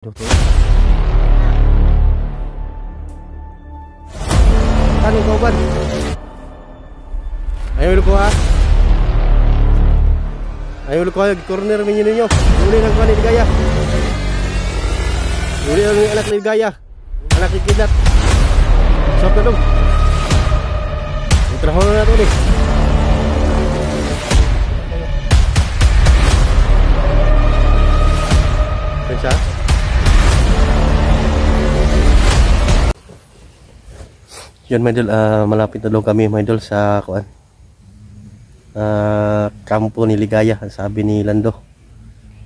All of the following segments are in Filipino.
Doktor. Ano ko ba? Ayaw ko ha. Ayaw ko ha. Corner minyo ninyo. Uli lang ko ni Ligaya. Uli lang yung anak ni Ligaya. Anak ni Kidlat. Stop na dong. Itraho na nato ni. Pensa? Yun mga idol, malapit na daw kami mga idol sa kuan. Kampo ni Ligaya, sabi ni Lando.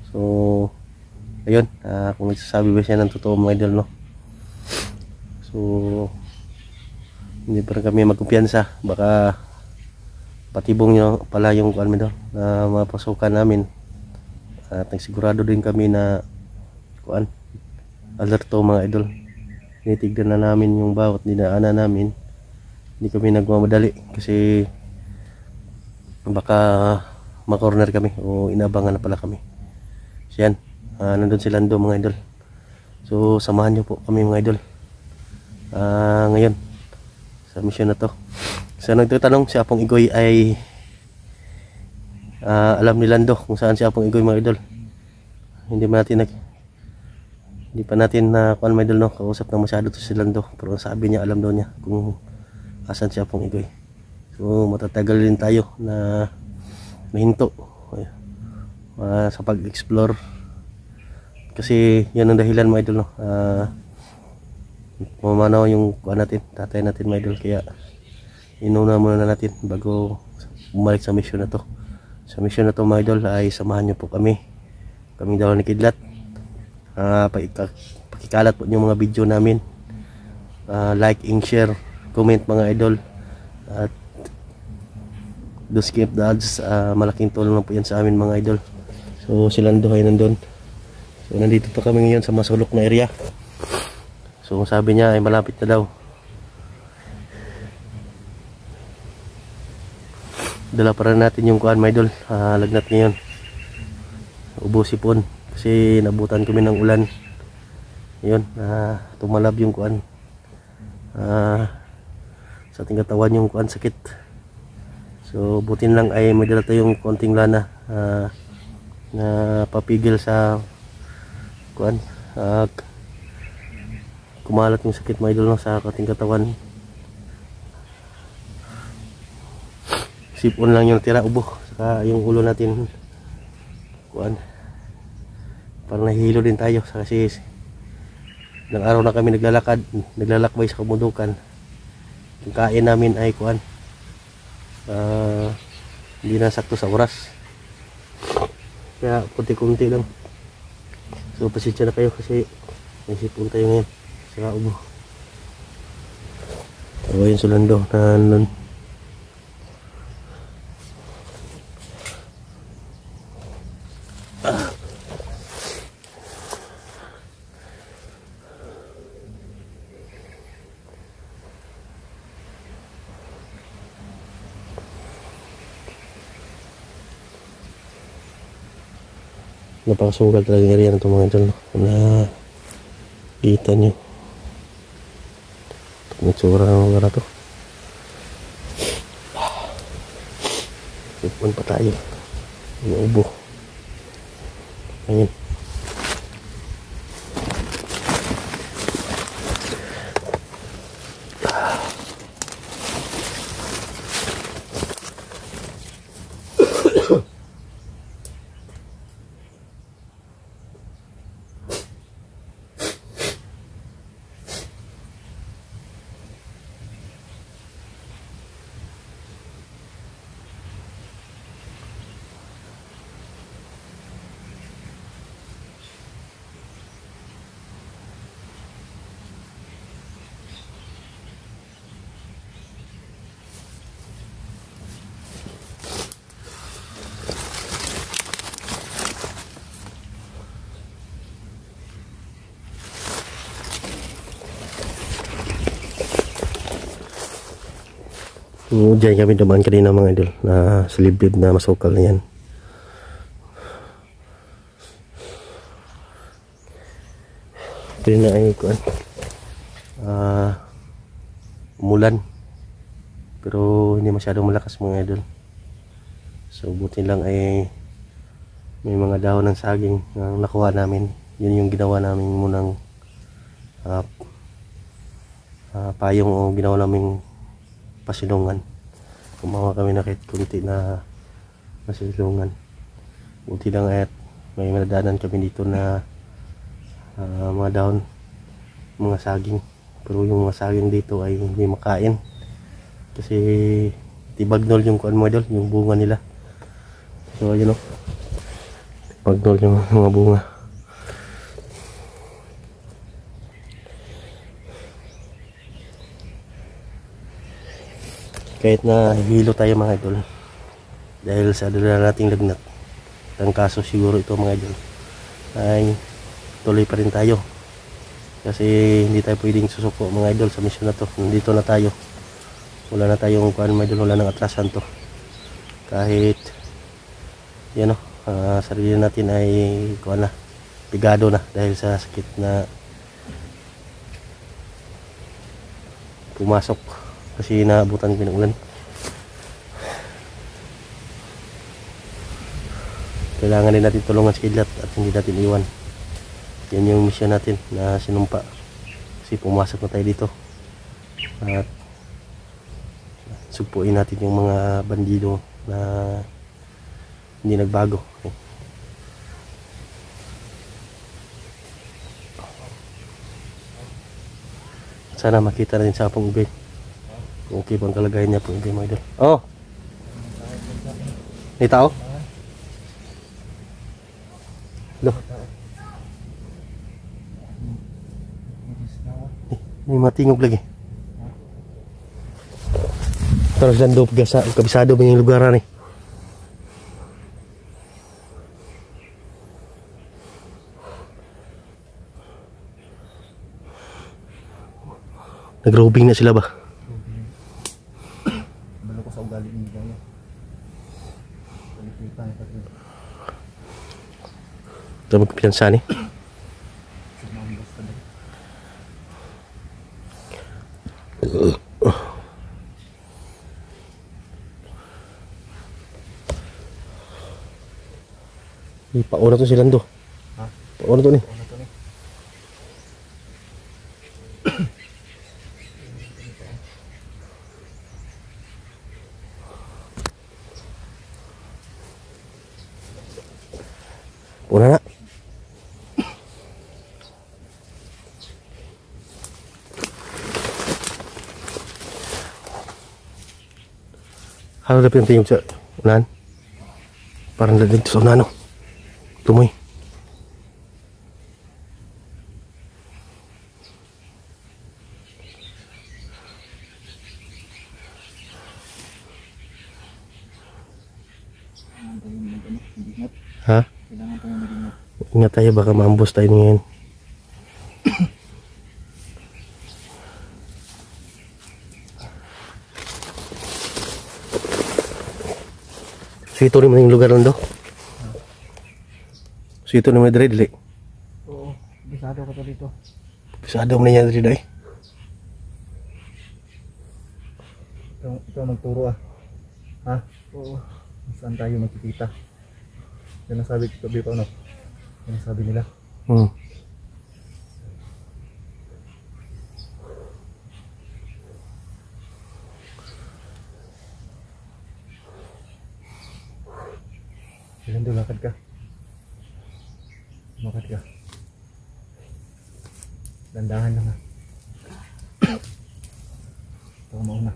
So ayun, kung nagsasabi ba siya ng totoo mga idol, no? So hindi pa rin kami magkumpiyansa, baka patibong nyo pala yung kuan mga idol na mapasukan namin. At nagsigurado din kami na kuan, alerto mga idol. Tinitignan na namin yung bawat dinaanan namin. Hindi kami nagmamadali kasi baka makorner kami o inabangan na pala kami. So yan, nandun si Lando mga idol. So samahan nyo po kami mga idol ngayon sa mission na to. So nagtatanong si Apong Igoy ay alam ni Lando kung saan si Apong Igoy mga idol. Hindi pa natin na kuan mga idol, no, kausap na masyado to si Lando, pero sabi niya alam daw niya kung asan si Apong Igoy. So matatagal din tayo na mahinto sa pag-explore kasi yan ang dahilan mga idol, no. Mamanaw yung kuan natin, tatay natin mga idol, kaya inuna muna na natin bago bumalik sa mission na to. Sa mission na to mga idol ay samahan nyo po kaming dalawa ni Kidlat. Pakikalat po yung mga video namin, like and share, comment mga idol, at do skip the ads. Malaking tulong lang po yan sa amin mga idol. So si Lando ay nandun. So nandito pa kami ngayon sa masulok na area. So sabi niya ay malapit na daw. Dala para natin yung kuan mga idol, lagnat ngayon, ubo sipon kasi nabutan kami ng ulan. Yun, tumalab yung kuan sa ating katawan, yung kuan sakit. So butin lang ay may dala tayong konting lana na papigil sa kuan, kumalat yung sakit mga idol, no, sa ating katawan. Sipon lang yung tira, ubo, saka yung ulo natin kuan, parang nahihilo din tayo kasi ilang araw na kami naglalakbay sa kabundukan. Yung kain namin ay kuan, hindi na sakto sa oras, kaya kunti-kunti lang. So pasensya na kayo kasi may sipon tayo ngayon sa ubo. So yun, Sulando na nun. Napakasugal talaga ng area na ito mga idol, no? Na kita nyo itong itsura ng lugar na ito. Sipon pa tayo, inuubo. Ayun. Diyan kami dumaan kanina mga idol, na siliblib na masukal na yan. Pwede na ay kuan. Umulan. Pero hindi masyadong malakas mga idol. So buti lang ay may mga dahon ng saging na nakuha namin. Yun yung ginawa namin munang payong o ginawa namin pasilungan. Kumawa kami na kahit kunti na pasilungan. Buti lang at may madaanan kami dito na mga dahon, mga saging. Pero yung mga saging dito ay hindi makain kasi tibagnol yung kuan mo idol, yung bunga nila. So ayun o, tibagnol yung mga bunga. Kahit na hilo tayo mga idol dahil sa dala nating lagnat, ang kaso siguro ito mga idol ay tuloy pa rin tayo kasi hindi tayo pwedeng susuko mga idol sa misyon na to. Nandito na tayo, wala na tayong kuan mga idol, wala nang atrasan to. Kahit yan o, sarili natin ay kuan na, pigado na dahil sa sakit na pumasok kasi naabutan ko ng ulan. Kailangan din natin tulungan si Kidlat at hindi natin iwan. Yan yung misyon natin na sinumpa kasi pumasok na tayo dito at sugpuin natin yung mga bandido na hindi nagbago. Sana makita natin sa Pong Ubay kung okay bang kalagayan niya Pong Ubay mga idol. Oh, may tao? Loh, may matingog lagi. Terus dan do kabisado ba yung lugar ni? Nag-robing na sila ba? Balo ko sa ugali ni Gaya. Kita ni pati. Ito magpiyansa ni. Pauna to silang do. Ha? Pauna to ni. Ano to ni? Pauna na. Halo dapat yung tingin sa unahan. Parang dito sa unahan, no? Tumoy. Ha? Kailangan tayo mag-ingat. Ingat tayo, baka maambos tayo ngayon. So ito naman yung lugar nando. So ito naman yung dili. Oo, bisado ka to dito. Bisado mo na yan dili. Ito magturo ah. Ha? Oo. Saan tayo magkikita? Yan ang sabi ko pa ano? Yan ang sabi nila. Ilan doon, lakad ka. Lakad ka. Dandahan lang ha. Ito ang mauna.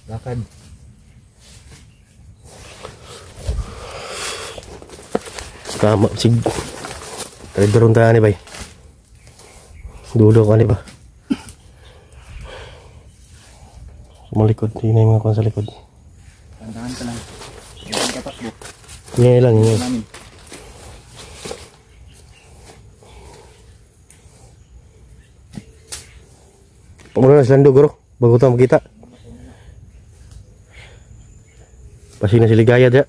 Lakad. Tama sig. Try tayo ni bay. Dulo ka ni ba? Malikod, hindi na yung mga kwan sa likod. Dandahan ka lang. Dandahan ka takbo. Ngayon lang, ngayon. Namin. Pamula na silang do, guro. Bago ito makita. Pasig na si Ligaya dyan.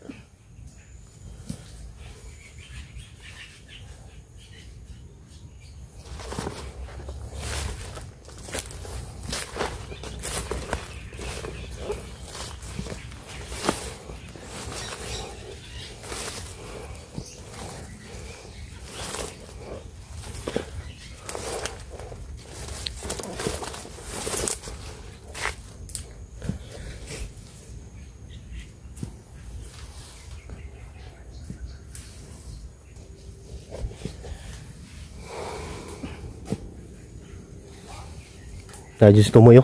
Najis tumuyo.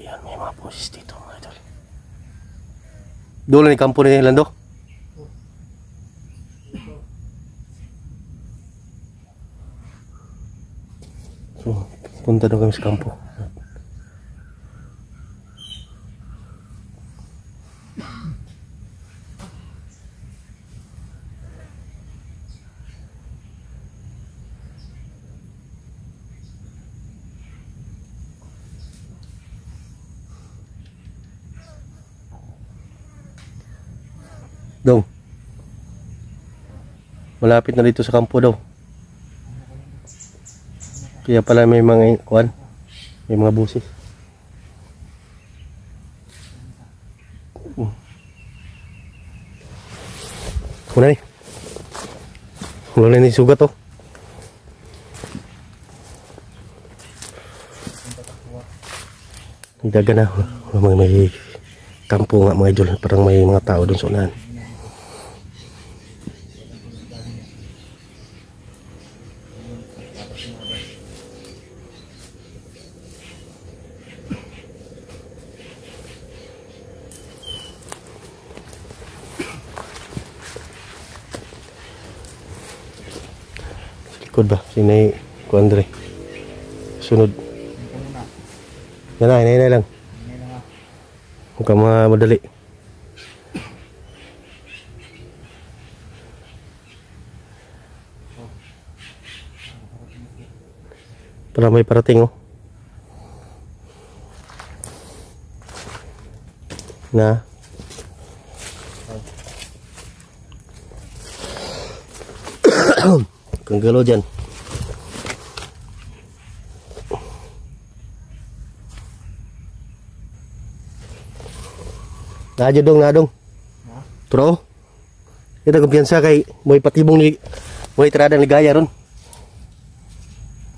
Ayan, may mga boses dito mga idol. Doon ni kampo ni Lando. So, punta doon kami sa kampo. Dong. Malapit na dito sa kampo daw. Kaya pala may mga kuan, may mga busis. Wala ni. Wala ni sugat oh. Daga na. May kampo nga mga idol. Parang may mga tao doon sa unahan. Likod ba? Sinay ko Andre. Sunod. Yan na, hinay lang. Huwag ka madali. Para may parating oh. Na. Kang galo dyan. Nadyo dong. Turo. Kita kumpiyansa kay may patibong ni may tiradang Ligaya ron.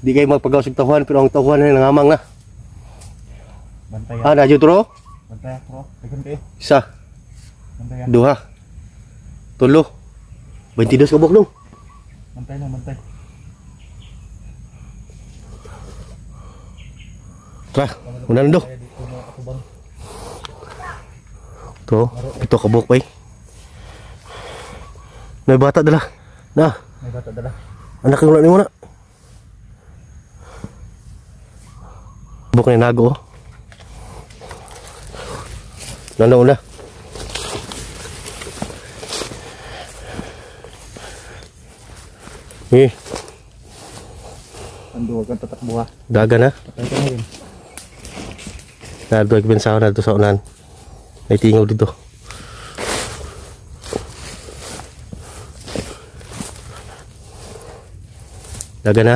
Di kayo magpagaw sa tahuan pero ang tahuan ay nangamang na. Bantay. Nadyo turo. Bantay turo. Tegon kayo. Isa. Bantay. Duha. Tulo. 22 kabok dong. Bantay na, bantay. Tara, unan do. To, ito kabuk pa eh. May bata dala. Na. May bata dala. Anak yung ni mo na. Kabuk na nago. Nanda una. Ando kang tatakbo ha. Daga na. Patay ka na yun. Nado agbensaw na dito sa unan. May tingaw dito. Daga na.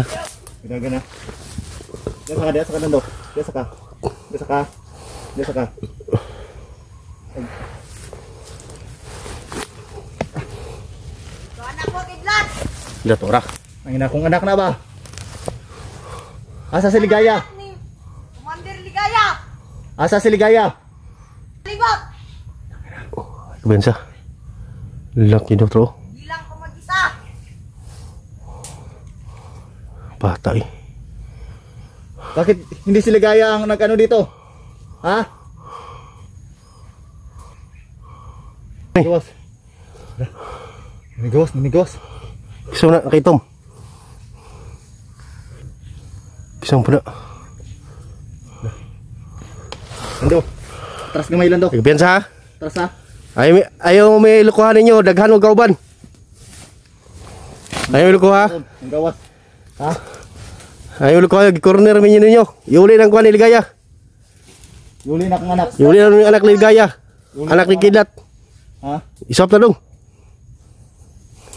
Daga na. Dia saka nando. Dia saka. Anak ko kidlat. Lihat ora. Ang ina kong anak na ba? Asa si Ligaya? Commander Ligaya. Asa si Ligaya? Libot. Bensa. Laki daw tro. Bilang ko mag-isa. Bata eh. Bakit hindi si Ligaya ang nag-ano dito? Ha? Ay. Gawas. Ninigawas, ninigawas. Kisam na kay Tom. Kisam po na. Lando. Tras gamay Lando. Bensa ha. Tras ha. Ayaw may lukuhan ninyo. Daghan o kauban. Ayaw lukuha. Ang gawas. Ha? Ayaw lukuha. Corner minyo ninyo. Yuli ng kuha ni Ligaya. Yuli na kang anak. Yuli ng anak ni Ligaya. Anak ni Kidlat. Ha? Isop na dong.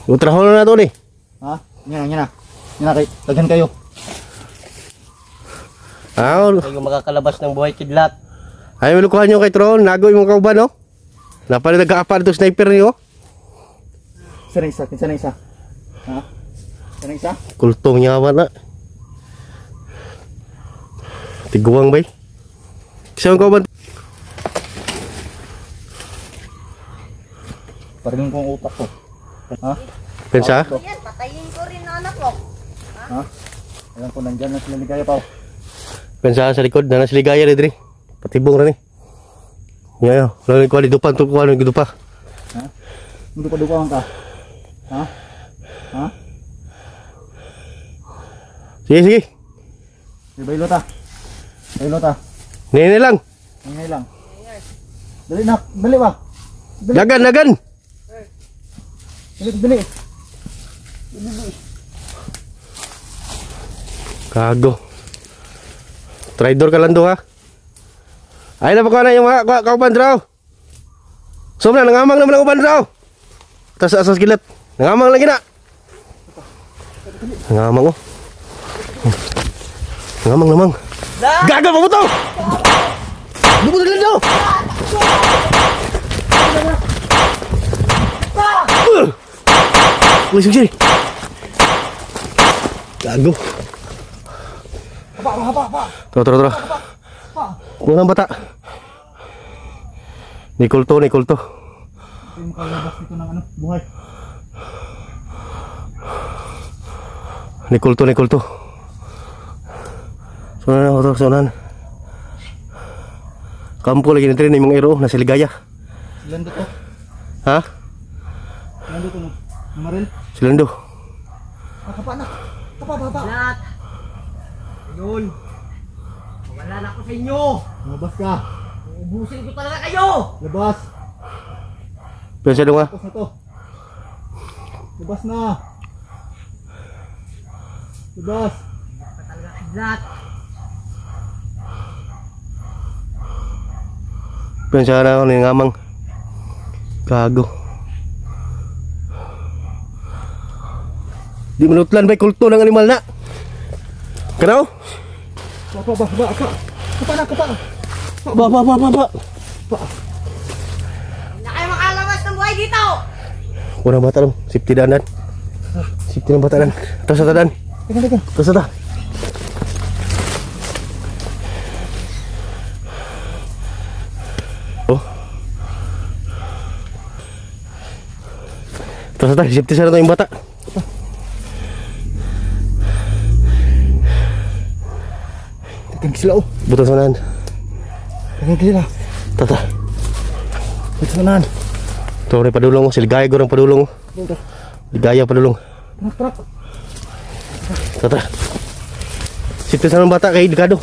Utrahon na to ni. Ha? Yan na. Yan na kay. Taghan kayo. Ayaw makakalabas ng buhay Kidlat. lukuhan nyo kay Tron. Nagoy mo kauban no. Napala nag-aapar ito sniper niyo. Sana isa. Sana isa. Ha? Sana isa. Kultong nyawa na. Tiguang bay. Kisang kauban. Parang kong utak ko. Ha? Pensa? Yan, patayin ko rin ang anak ko. Ha? Alam ko nandyan na sila Ligaya pa. Pensa sa likod. Nana si Ligaya rin diri. Patibong na ni. Yayo. Lalu kuha di dupan. Ito kuha di dupa. Ha? Dupa-dupa ka. Ha? Ha? Sige, sige. Baylo ta. Baylo ta. Nene lang. Ngay lang. Dali na. Dali ba? Dagan, dagan. Dali. Kago. Traidor ka lang do ha. Ay na pa ko na yung mga kauban draw. So na nangamang naman ang uban draw. Tas asas gilat. Nangamang lagi na. Nangamang oh. Nangamang namang. Gagal pabutong. Bubutong lang daw. Uy, sini. Gago. Apa. Tara. Unang bata. Nikulto. Hindi mo kalabas dito ng ano, buhay. Nikulto. Sonan. Kampo lagi nitrin yung mga iro na si Ligaya. Silando to. Ha? Silando to no. Namaril. Silando. Kapa na. Kapa. Kidlat. Ayun. Wala na ako sa inyo. Labas ka. Ubusin ko talaga kayo. Labas. Piyansa dong ha? Labas na to. Labas na. Labas. Ka talaga Kidlat. Piyansa na ako ng ngamang. Gago. Di manutlan ba'y kulto ng animal na? Kanaw? Kapa. Ba. Hindi na kayo makalabas ng buhay dito. Unang bata lang. Safety daanan. Safety ng bata lang. Atas sa tadan. Teka. Atas sa ta. Oh. Atas sa ta. Safety sa na yung bata. Tekan sila oh. Butang sa nahan. Tekan sila. Tata. Ito nanan. Ito rin padulong. Siligaya ko rin padulong. Ligaya padulong. Trak. Tata. Safety sa ng bata kay Dekado.